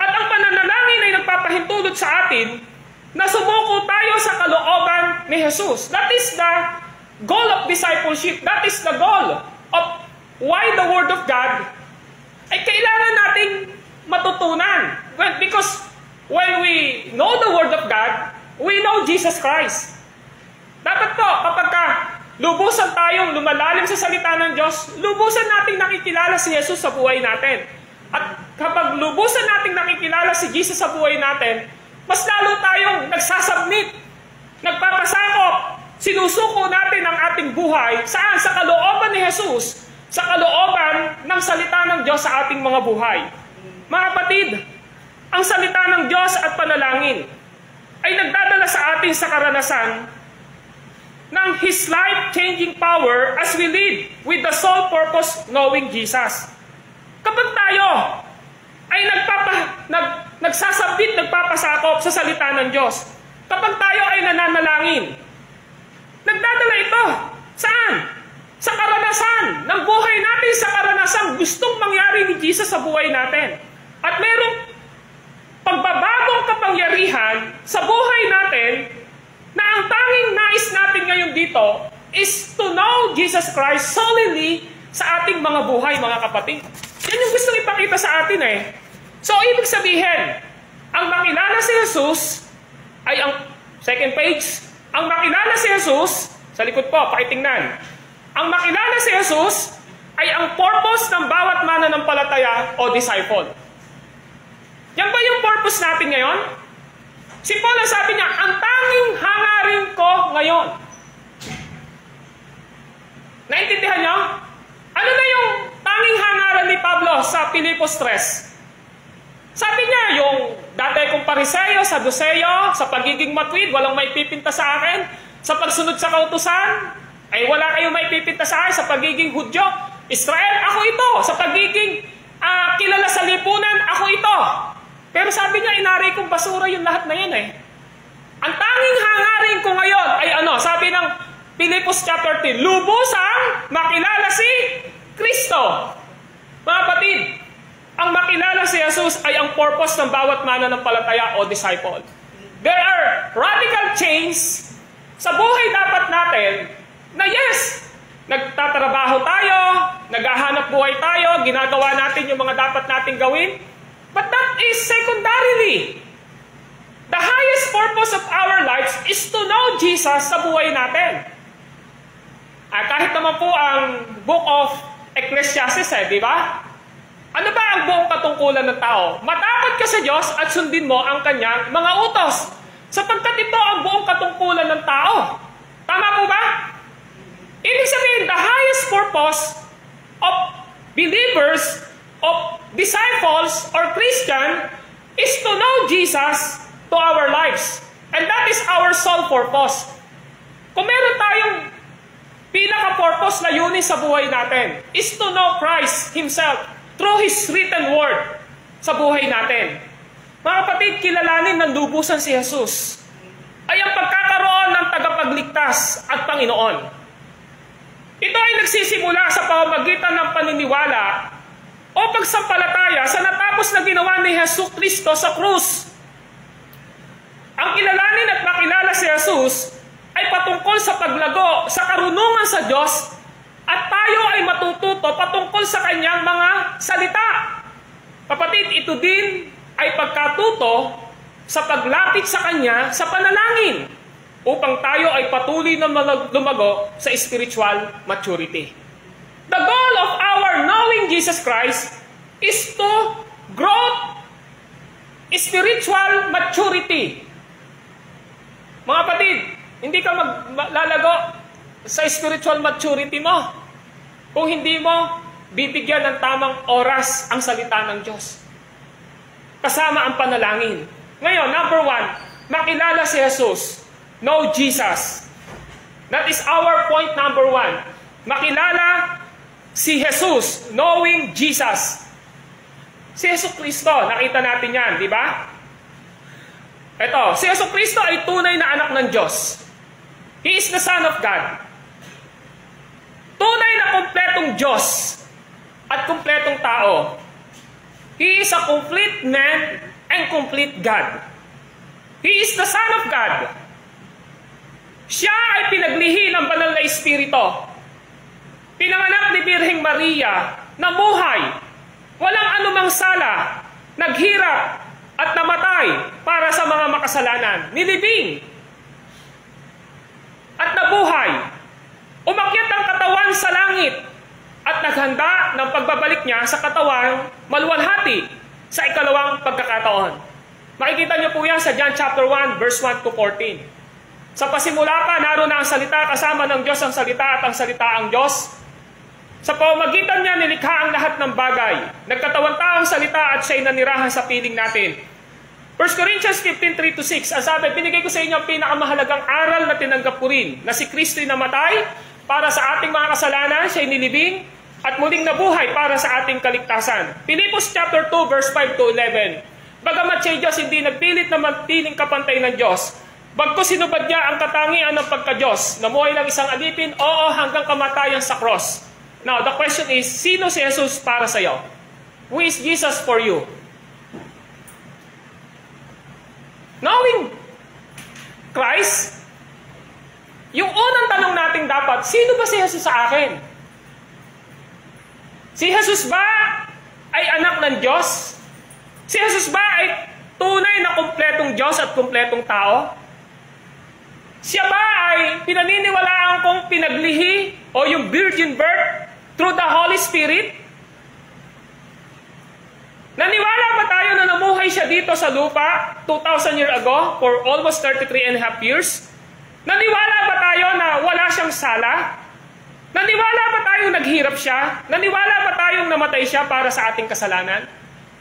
At ang pananalangin ay nagpapahintulot sa atin na sumuko tayo sa kalooban ni Jesus. That is the goal of discipleship. That is the goal of why the Word of God ay kailangan nating matutunan. Because when we know the Word of God, we know Jesus Christ. Dapat po, kapag lubusan tayong lumalalim sa salita ng Diyos, lubusan nating nakikilala si Jesus sa buhay natin. At kapag lubusan nating nakikilala si Jesus sa buhay natin, mas lalo tayong nagsasubmit, nagpapasakop, sinusuko natin ang ating buhay. Saan? Sa kalooban ni Jesus, sa kalooban ng salita ng Diyos sa ating mga buhay. Mga kapatid, ang salita ng Diyos at panalangin ay nagdadala sa atin sa karanasan ng His life-changing power as we live with the sole purpose knowing Jesus. Kapag tayo ay nagsasabit, nagpapasakop sa salita ng Diyos, kapag tayo ay nananalangin, nagdadala ito. Saan? Sa karanasan ng buhay natin, sa karanasang gustong mangyari ni Jesus sa buhay natin. At merong pagbabagong kapangyarihan sa buhay natin na ang tanging nais natin ngayon dito is to know Jesus Christ solely sa ating mga buhay, mga kapatid. Yan yung gustong ipakita sa atin eh. So, ibig sabihin, ang makilala si Jesus ay ang second page. Ang makilala si Jesus, sa likod po, pakitingnan. Ang makilala si Jesus ay ang purpose ng bawat mananampalataya o disciple. Yan ba yung purpose natin ngayon? Si Paul ang sabi niya, ang tanging hangarin ko ngayon. Naintindihan niyo? Ano na yung tanging hangaran ni Pablo sa Filipos 3? Sabi niya, yung dati kong Pariseo, Saduceo, sa pagiging matuwid, walang may pipinta sa akin. Sa pagsunod sa kautusan, ay wala kayong may pipinta sa akin. Sa pagiging Hudyo, Israel, ako ito. Sa pagiging kilala sa lipunan, ako ito. Pero sabi niya, inari kong basura yung lahat na yan eh. Ang tanging hangarin ko ngayon ay ano, sabi ng Filipos chapter 10, lubusang makilala si Kristo. Mga kapatid, ang makilala si Jesus ay ang purpose ng bawat mananampalataya o disciple. There are radical change sa buhay dapat natin Na yes, nagtatrabaho tayo, naghahanap buhay tayo, ginagawa natin yung mga dapat nating gawin, but that is secondarily. The highest purpose of our lives is to know Jesus sa buhay natin. Kahit naman po ang Book of Ecclesiastes, di ba? Ano ba ang buong katungkulan ng tao? Matapat ka sa Diyos at sundin mo ang kanyang mga utos. Sapagkat ito ang buong katungkulan ng tao. Tama po ba? Ibig sabihin, the highest purpose of believers, of disciples, or Christian is to know Jesus to our lives. And that is our sole purpose. Kung meron tayong pinaka-purpose na yun sa buhay natin, is to know Christ Himself through His written word sa buhay natin. Mga kapatid, kilalanin ng lubusan si Jesus ay ang pagkakaroon ng tagapagligtas at Panginoon. Ito ay nagsisimula sa pamamagitan ng paniniwala o pagsampalataya sa natapos na ginawa ni Jesus Kristo sa krus. Ang kilalanin at makilala si Jesus ay patungkol sa paglago sa karunungan sa Diyos at tayo ay matututo patungkol sa kanyang mga salita. Kapatid, ito din ay pagkatuto sa paglapit sa Kanya sa panalangin upang tayo ay patuloy na lumago sa spiritual maturity. The goal of our knowing Jesus Christ is to grow spiritual maturity. Mga kapatid, hindi ka maglalago sa spiritual maturity mo kung hindi mo bibigyan ng tamang oras ang salita ng Diyos. Kasama ang panalangin. Ngayon, number 1, makilala si Jesus. Know Jesus. That is our point number 1. Makilala si Jesus. Knowing Jesus. Si Jesus Kristo, nakita natin yan, di ba? Ito, si Jesus Kristo ay tunay na anak ng Diyos. He is the Son of God. Tunay na kumpletong Diyos at kumpletong tao. He is a complete man and complete God. He is the Son of God. Siya ay pinaglihi ng banal na Espiritu. Pinanganak ni Birheng Maria, namuhay, walang anumang sala, naghirap at namatay para sa mga makasalanan. Nilibing at nabuhay. Umakyat ang katawan sa langit at naghanda ng pagbabalik niya sa katawang maluwalhati sa ikalawang pagkakataon. Makikita niyo po yan sa John chapter 1, verse 1 to 14. Sa pasimula pa, naroon na ang salita, kasama ng Diyos ang salita at ang salita ang Diyos. Sa pamamagitan niya, nilikha ang lahat ng bagay. Nagkatawan tao ang salita at siya'y nanirahan sa piling natin. 1 Corinthians 15:3-6, ang sabi, binigay ko sa inyo ang pinakamahalagang aral na tinanggap ko rin, na si Kristo'y namatay para sa ating mga kasalanan, siya'y nilibing, at muling nabuhay para sa ating kaligtasan. Pilipos chapter 2, verse 5-11. Bagamat siya Diyos, hindi nagpilit na mantiling kapantay ng Diyos. Bagkus sinubad niya ang katangian ng pagka-Diyos. Namuhay lang isang alipin, oo, hanggang kamatayan sa cross. Now, the question is, sino si Jesus para sa iyo? Who is Jesus for you? Knowing Christ, yung unang tanong natin dapat, sino ba si Jesus sa akin? Si Jesus ba ay anak ng Diyos? Si Jesus ba ay tunay na kumpletong Diyos at kumpletong tao? Siya ba ay pinaniniwalaan kong pinaglihi o yung virgin birth through the Holy Spirit? Naniwala ba tayo na namuhay siya dito sa lupa 2,000 years ago for almost 33.5 years? Naniwala ba tayo na wala siyang sala? Naniwala ba tayong naghirap siya? Naniwala ba tayong namatay siya para sa ating kasalanan?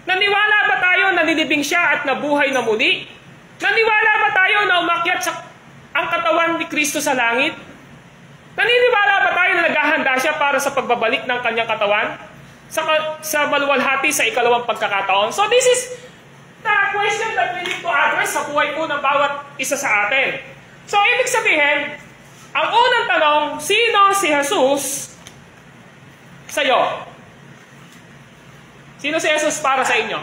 Naniwala ba tayo na nilibing siya at nabuhay na muli? Naniwala ba tayo na umakyat ang katawan ni Kristo sa langit? Naniniwala ba tayo na naghahanda siya para sa pagbabalik ng kanyang katawan? Sa maluwalhati sa ikalawang pagkakataon? So this is the question that we need to address sa buhay po ng bawat isa sa atin. So ibig sabihin, ang unang tanong, sino si Jesus sa iyo? Sino si Jesus para sa inyo?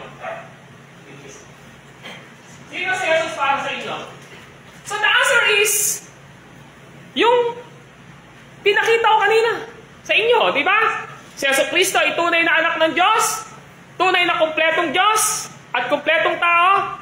Sino si Jesus para sa inyo? So the answer is, yung Kristo ay tunay na anak ng Diyos, tunay na kumpletong Diyos at kumpletong tao.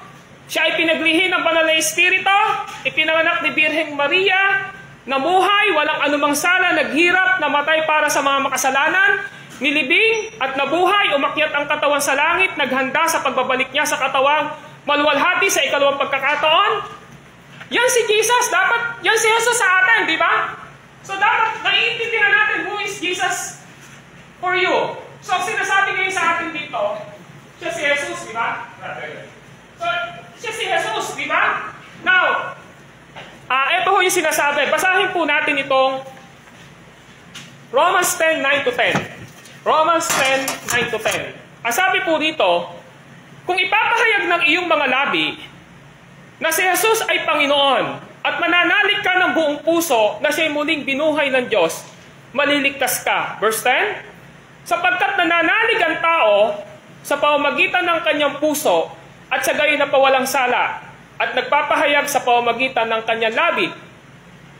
Siya ay pinaglihi ng banal na Espiritu, ipinanganak ni Birheng Maria, namuhay, walang anumang sala, naghirap, namatay para sa mga makasalanan, nilibing at nabuhay, umakyat ang katawan sa langit, naghanda sa pagbabalik niya sa katawang maluwalhati sa ikalawang pagkakataon. Yan si Jesus, dapat, yan si Jesus sa atin, di ba? So dapat naiintindihan natin who is Jesus for you. So sinasabi ngayon sa atin dito, siya si Jesus, di ba? So, siya si Jesus, di ba? Now, ito ho yung sinasabi. Basahin po natin itong Romans 10:9-10. Romans 10:9-10. Ang sabi po dito, kung ipapahayag ng iyong mga labi na si Jesus ay Panginoon at mananalig ka ng buong puso na siya'y muling binuhay ng Diyos, maliligtas ka. Verse 10, sapagkat nananalig ang tao sa pamamagitan ng kanyang puso at sa gayon na pawalang sala at nagpapahayag sa pamamagitan ng kanyang labi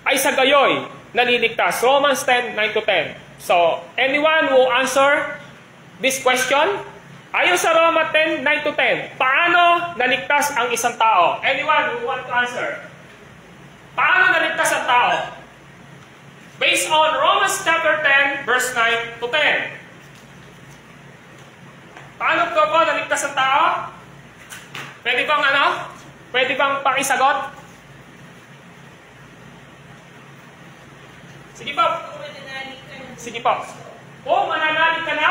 ay sa gayoy naliligtas. Romans 10:9-10. So, anyone who answer this question? Ayon sa Roma 10:9-10, paano naligtas ang isang tao? Anyone who want to answer? Paano naligtas ang tao? Based on Romans chapter 10, verse 9-10. Paano po naligtas ang tao? Pwede bang Pwede bang pakisagot? Sige po. Sige po. Kung mananalig ka na?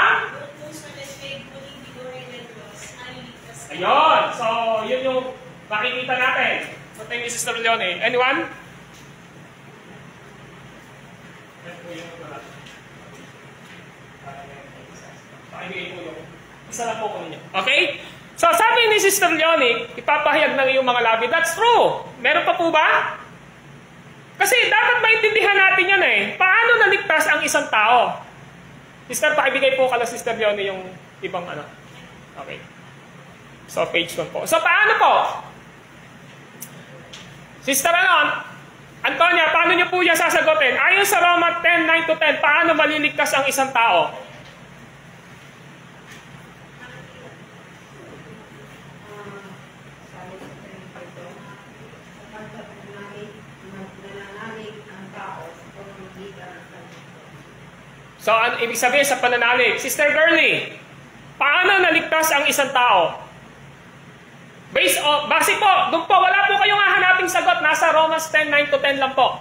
Ayun. So, yun yung makikita natin. So, thank you, Sister Leone. Anyone? Pakibigay po yung isa lang po ko ninyo. Okay? So, sabi ni Sister Leone, ipapahayag ng iyong mga labi. That's true. Meron pa po ba? Kasi dapat maintindihan natin yan eh. Paano naligtas ang isang tao? Sister, pakibigay po kala Sister Leone yung ibang ano. Okay. So, page 1 po. So, paano po? Sister Antonia, paano niyo po yan sasagutin? Ayon sa Roma 10:9-10, paano maliligtas ang isang tao? So, ibig sabihin sa pananalig, Sister Girlie, paano naligtas ang isang tao? Base po, doon po, wala po kayong hahanaping sagot. Nasa Romans 10:9-10 lang po.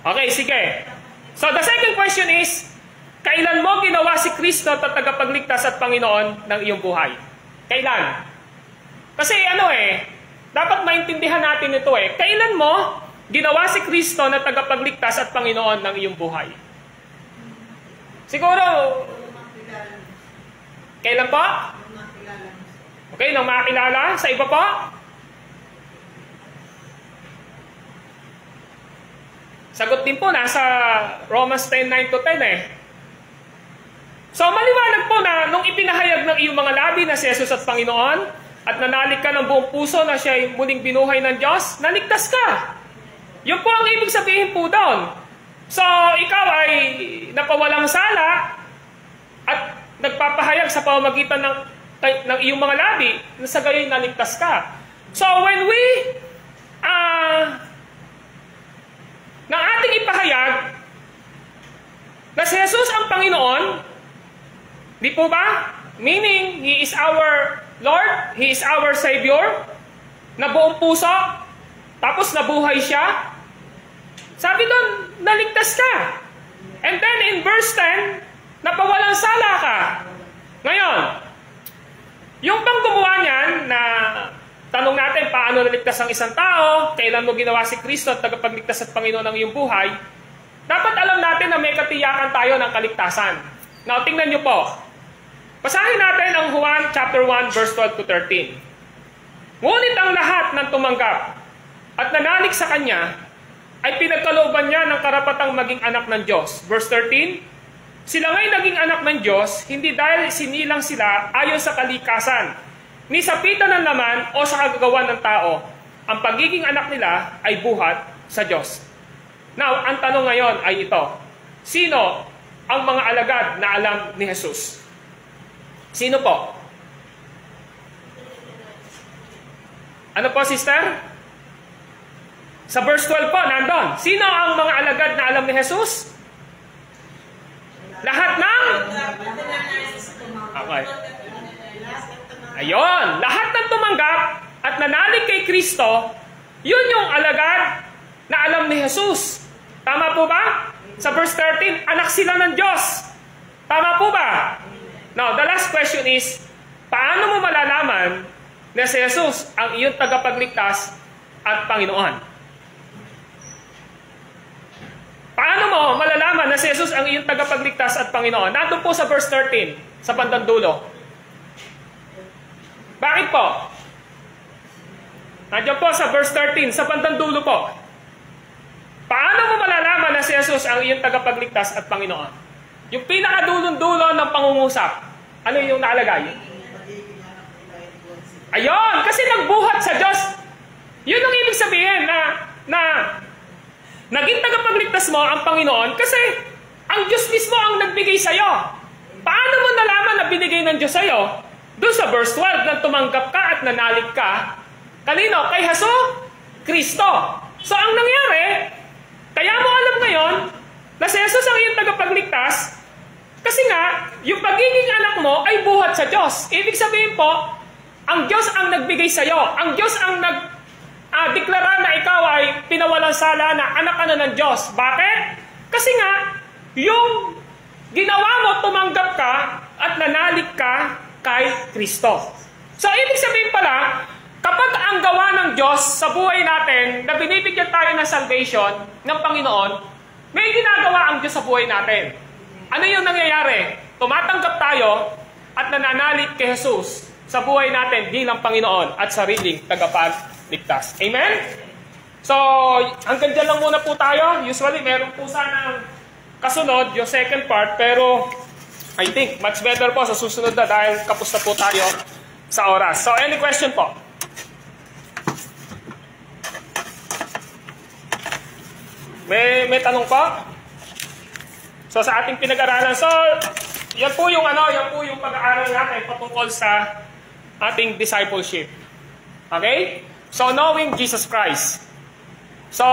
Okay, sige. So, the second question is, kailan mo ginawa si Kristo at tagapagligtas at Panginoon ng iyong buhay? Kailan? Kasi dapat maintindihan natin ito Kailan mo ginawa si Kristo na tagapagligtas at Panginoon ng iyong buhay? Siguro, kailan po? Okay, nang makilala. Sa iba po? Sagot din po, nasa Romans 10:9-10 So, maliwanag po na nung ipinahayag ng iyong mga labi na si Jesus at Panginoon at nanalig ka ng buong puso na siya ay muling binuhay ng Diyos, naligtas ka. Yun po ang ibig sabihin po doon. So, ikaw ay napawalang sala at nagpapahayag sa pamamagitan ng iyong mga labi na sa gayoy naligtas ka. So, when we nang ating ipahayag na si Jesus ang Panginoon, di po ba? Meaning, He is our Lord, He is our Savior, na buong puso, tapos nabuhay siya. Sabi doon, naligtas ka. And then in verse 10, napawalang sala ka. Ngayon, yung bang gumawa niyan na tanong natin paano naligtas ang isang tao, kailan mo ginawa si Kristo at tagapagligtas at Panginoon ng iyong buhay, dapat alam natin na may katiyakan tayo ng kaligtasan. Now, tingnan niyo po. Basahin natin ang Juan chapter 1 verse 12-13. Ngunit ang lahat ng tumanggap at nanalig sa Kanya ay pinagkalooban niya ng karapatang maging anak ng Diyos. Verse 13, sila nga'y naging anak ng Diyos, hindi dahil sinilang sila ayon sa kalikasan, ni sa pita ng laman o sa kagagawan ng tao. Ang pagiging anak nila ay buhat sa Diyos. Now, ang tanong ngayon ay ito. Sino ang mga alagad na alam ni Jesus? Sino po? Ano po, sister? Sa verse 12 po, nandun. Sino ang mga alagad na alam ni Jesus? Lahat ng? Okay. Ayun, lahat ng tumanggap at nanalig kay Kristo, yun yung alagad na alam ni Jesus. Tama po ba? Sa verse 13, anak sila ng Diyos. Tama po ba? Now, the last question is, paano mo malalaman na si Jesus ang iyong tagapagligtas at Panginoon? Paano mo malalaman na si Jesus ang iyong tagapagligtas at Panginoon? Nandun po sa verse 13, sa bandang dulo. Bakit po? Nandiyan po sa verse 13, sa bandang dulo po. Paano mo malalaman na si Jesus ang iyong tagapagligtas at Panginoon? Yung pinakadulong-dulo ng pangungusap. Ano yung nakalagay? Ayun, kasi nagbuhat sa Diyos. Yun ang ibig sabihin na naging tagapagligtas mo ang Panginoon kasi ang Diyos mismo ang nagbigay sa'yo. Paano mo nalaman na binigay ng Diyos sa'yo? Doon sa verse 12, nang tumanggap ka at nanalig ka, kanino? Kay Jesus Kristo. So ang nangyari, kaya mo alam ngayon na si Jesus ang iyong tagapagligtas kasi nga, yung pagiging anak mo ay buhat sa Diyos. Ibig sabihin po, ang Diyos ang nagbigay sa'yo. Ang Diyos ang deklara na ikaw ay pinawalang sala na anak ka na ng Diyos. Bakit? Kasi nga, yung ginawa mo, tumanggap ka at nanalig ka kay Kristo. So, ibig sabihin pala, kapag ang gawa ng Diyos sa buhay natin na binibigyan tayo ng salvation ng Panginoon, may ginagawa ang Diyos sa buhay natin. Ano yung nangyayari? Tumatanggap tayo at nananalig kay Jesus sa buhay natin bilang Panginoon at sariling tagapagligtas. Amen? So, hanggang dyan lang muna po tayo. Usually, meron po sanang kasunod, yung second part, pero I think much better po sa susunod na dahil kapos na po tayo sa oras. So, any question po? May tanong po? So, sa ating pinag-aralan, so, yan po yung pag-aaral natin patungkol sa ating discipleship. Okay? So, knowing Jesus Christ. So,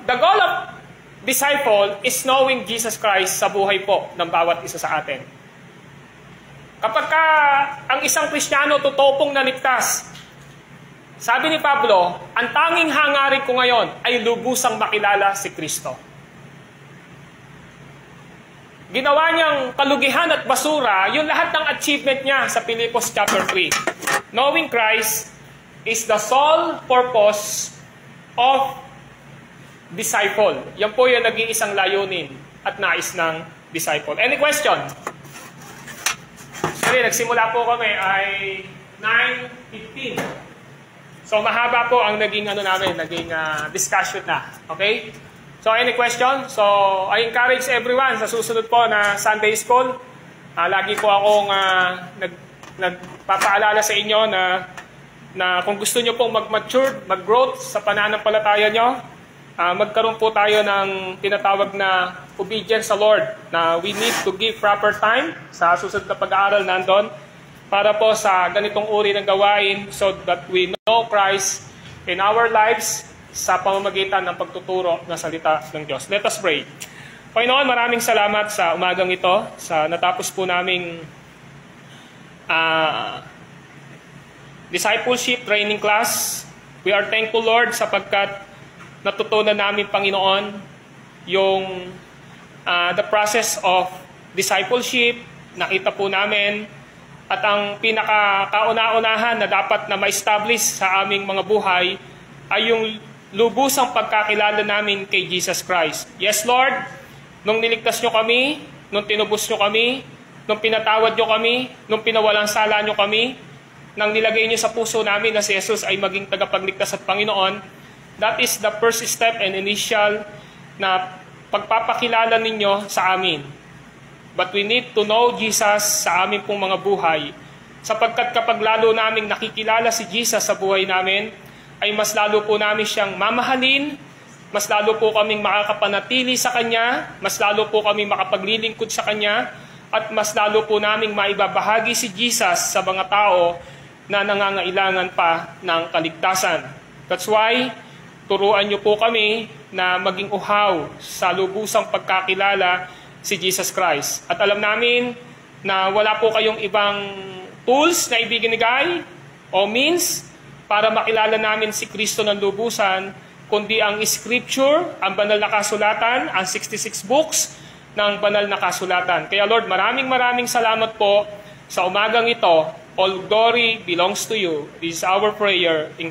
the goal of disciple is knowing Jesus Christ sa buhay po ng bawat isa sa atin. Kapag ang isang Kristiyano totoo pong naligtas, sabi ni Pablo, ang tanging hangarin ko ngayon ay lubusang makilala si Kristo. Ginawa niyang kalugihan at basura yung lahat ng achievement niya sa Pilipos chapter 3. Knowing Christ is the sole purpose of disciple. Yan po yung nag-iisang layunin at nais ng disciple. Any question? Sorry, nagsimula po kami ay 9:15. So mahaba po ang naging discussion na. Okay? So, any question? So, I encourage everyone sa susunod po na Sunday School. Lagi po akong nagpapaalala sa inyo na kung gusto nyo pong mag-mature, mag-growth sa pananampalataya nyo, magkaroon po tayo ng tinatawag na obedience sa Lord, na we need to give proper time sa susunod na pag-aaral nandun para po sa ganitong uri ng gawain so that we know Christ in our lives sa pamamagitan ng pagtuturo ng salita ng Diyos. Let us pray. Panginoon, maraming salamat sa umagang ito, sa natapos po naming discipleship training class. We are thankful, Lord, sapagkat natutunan namin, Panginoon, yung the process of discipleship. Nakita po namin at ang pinaka-kauna-unahan na dapat na ma-establish sa aming mga buhay ay yung lubusang pagkakilala namin kay Jesus Christ. Yes, Lord, nung niligtas nyo kami, nung tinubos nyo kami, nung pinatawad nyo kami, nung pinawalang sala nyo kami, nang nilagay nyo sa puso namin na si Jesus ay maging tagapagligtas at Panginoon, that is the first step and initial na pagpapakilala ninyo sa amin. But we need to know Jesus sa amin pong mga buhay, sapagkat kapag lalo naming nakikilala si Jesus sa buhay namin, ay mas lalo po namin siyang mamahalin mas lalo po kaming makakapanatili sa Kanya, mas lalo po kaming makapaglilingkod sa Kanya, at mas lalo po naming maibabahagi si Jesus sa mga tao na nangangailangan pa ng kaligtasan. That's why, turuan niyo po kami na maging uhaw sa lubusang pagkakilala si Jesus Christ. At alam namin na wala po kayong ibang tools na ibinigay o means para makilala namin si Kristo ng lubusan, kundi ang Scripture, ang banal na kasulatan, ang 66 books ng banal na kasulatan. Kaya Lord, maraming salamat po sa umagang ito. All glory belongs to you. This is our prayer.